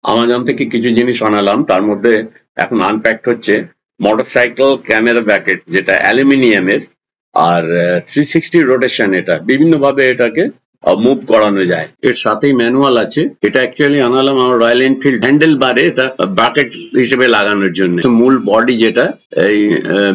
Amazon থেকে কিছু জিনিস আনালাম, তার মধ্যে এখন আনপ্যাকড হচ্ছে মোটরসাইকেল ক্যামেরা ব্যাকেট, যেটা অ্যালুমিনিয়ামের, আর 360 রোটেশন। এটা বিভিন্ন ভাবে এটাকে মুভ করানো যায়। এর সাথেই ম্যানুয়াল আছে। এটা অ্যাকচুয়ালি আনালাম আমার রয়্যাল এনফিল্ড হ্যান্ডেল বারে এটা ব্রাকেট হিসেবে লাগানোর জন্য। মূল বডি যেটা এই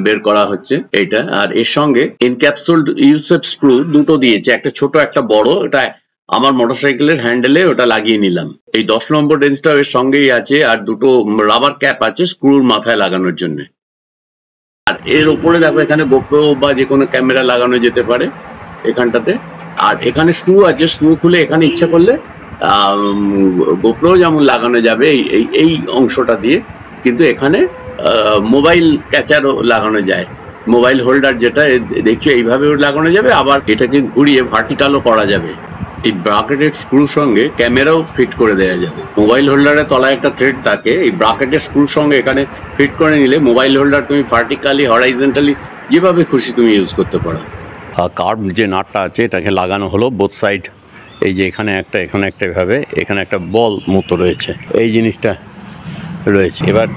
বের করা হচ্ছে এইটা, আর এর সঙ্গে ইনক্যাপসুলড ইউসেপ স্ক্রু দুটো দিয়েছে, একটা ছোট একটা বড়। এটা আমার মোটরসাইকেলের হ্যান্ডেলে ওটা লাগিয়ে নিলাম। এই 10 নম্বর রেঞ্জটা এর সঙ্গেই আছে, আর দুটো রাবার ক্যাপ আছে স্ক্রুর মাথায় লাগানোর জন্য। আর এর উপরে দেখো এখানে গোপ্রো বা যে কোনো ক্যামেরা লাগানো যেতে পারে এখানটাতে। আর এখানে স্ক্রু আছে, স্ক্রু খুলে এখানে ইচ্ছা করলে গোপ্রো যেমন লাগানো যাবে এই অংশটা দিয়ে, কিন্তু এখানে মোবাইল ক্যাচারও লাগানো যায়। মোবাইল হোল্ডার যেটা দেখছো এইভাবেও লাগানো যাবে, আবার এটাকে ঘুরিয়ে ভার্টিক্যালও করা যাবে। এই ব্রাকেটের স্ক্রুর সঙ্গে ক্যামেরাও ফিট করে দেওয়া যাবে। মোবাইল হোল্ডারের তলায় একটা থ্রেড থাকে, এই ব্রাকেটের স্ক্রুর সঙ্গে এখানে ফিট করে নিলে মোবাইল হোল্ডার তুমি ভার্টিক্যালি হরাইজন্টালি যেভাবে খুশি তুমি ইউজ করতে পারো। কার্ভ যে নাটটা আছে এটাকে লাগানো হলো বোথ সাইড। এই যে এখানে একটা এভাবে, এখানে একটা বল মতো রয়েছে, এই জিনিসটা রয়েছে। এবার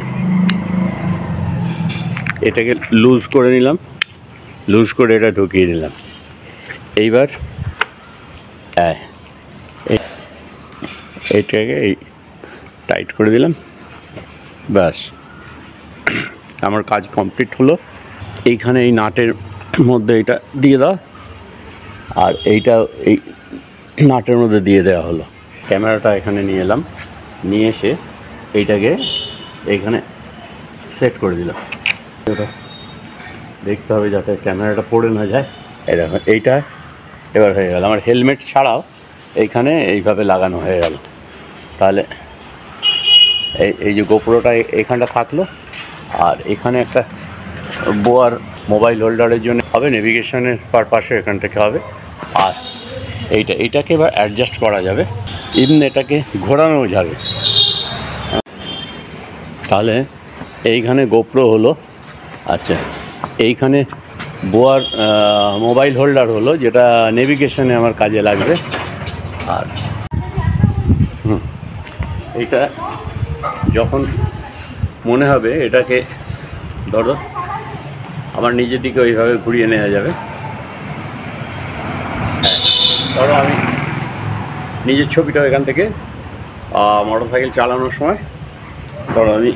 এটাকে লুজ করে নিলাম, লুজ করে এটা ঢুকিয়ে নিলাম। এইবার এইটাকে এই টাইট করে দিলাম, ব্যাস আমার কাজ কমপ্লিট হলো। এইখানে এই নাটের মধ্যে এটা দিয়ে দাও, আর এইটা এই নাটের মধ্যে দিয়ে দেওয়া হলো। ক্যামেরাটা এখানে নিয়ে এলাম, নিয়ে এসে এইটাকে এইখানে সেট করে দিলাম। ওটা দেখতে হবে যাতে ক্যামেরাটা পড়ে না যায়। এই দেখো এইটা এবার হয়ে গেল। আমার হেলমেট ছাড়াও এইখানে এইভাবে লাগানো হয়ে গেল। তাহলে এই যে গোপ্রোটা এইখানটা থাকলো, আর এখানে একটা বোয়ার মোবাইল হোল্ডারের জন্য হবে, নেভিগেশনের পারপাসে এখান থেকে হবে। আর এইটাকে এবার অ্যাডজাস্ট করা যাবে, ইভেন এটাকে ঘোরানো যাবে। তাহলে এইখানে গোপ্রো হলো, আচ্ছা এইখানে বোয়ার মোবাইল হোল্ডার হলো, যেটা নেভিগেশনে আমার কাজে লাগবে। আর এইটা যখন মনে হবে এটাকে ধরো আমার নিজের দিকে ওইভাবে ঘুরিয়ে নেওয়া যাবে। ধরো আমি নিজের ছবিটা এখান থেকে মোটরসাইকেল চালানোর সময় ধরো আমি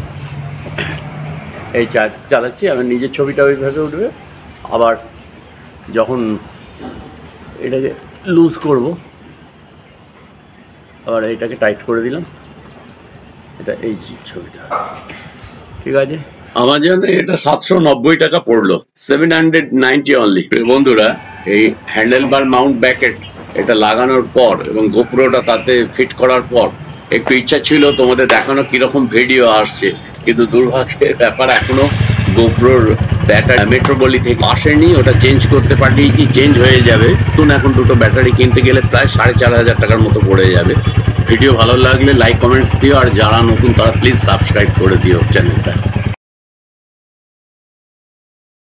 এই চালাচ্ছি, আমার নিজের ছবিটা ওইভাবে উঠবে। আবার যখন এটাকে লুজ করব, আবার এইটাকে টাইট করে দিলাম, এটা এই ছবিটা ঠিক আছে। আমাজনে এটা 790 টাকা পড়লো, 790 অনলি। বন্ধুরা, এই হ্যান্ডেল বার মাউন্ট ব্যাকেট এটা লাগানোর পর এবং গোপ্রোটা তাতে ফিট করার পর একটু ইচ্ছা ছিল তোমাদের দেখানো কিরকম ভিডিও আসছে, কিন্তু দুর্ভাগ্যের ব্যাপার এখনো গোপ্রোর ব্যাটারি মেট্রোপলি থেকে আসেনি। ওটা চেঞ্জ করতে পাঠিয়েছি, চেঞ্জ হয়ে যাবে। এখন দুটো ব্যাটারি কিনতে গেলে প্রায় 4500 টাকার মতো পড়ে যাবে। ভিডিও ভালো লাগলে লাইক কমেন্টস দিও, আর যারা নতুন তারা প্লিজ সাবস্ক্রাইব করে দিও চ্যানেলটা।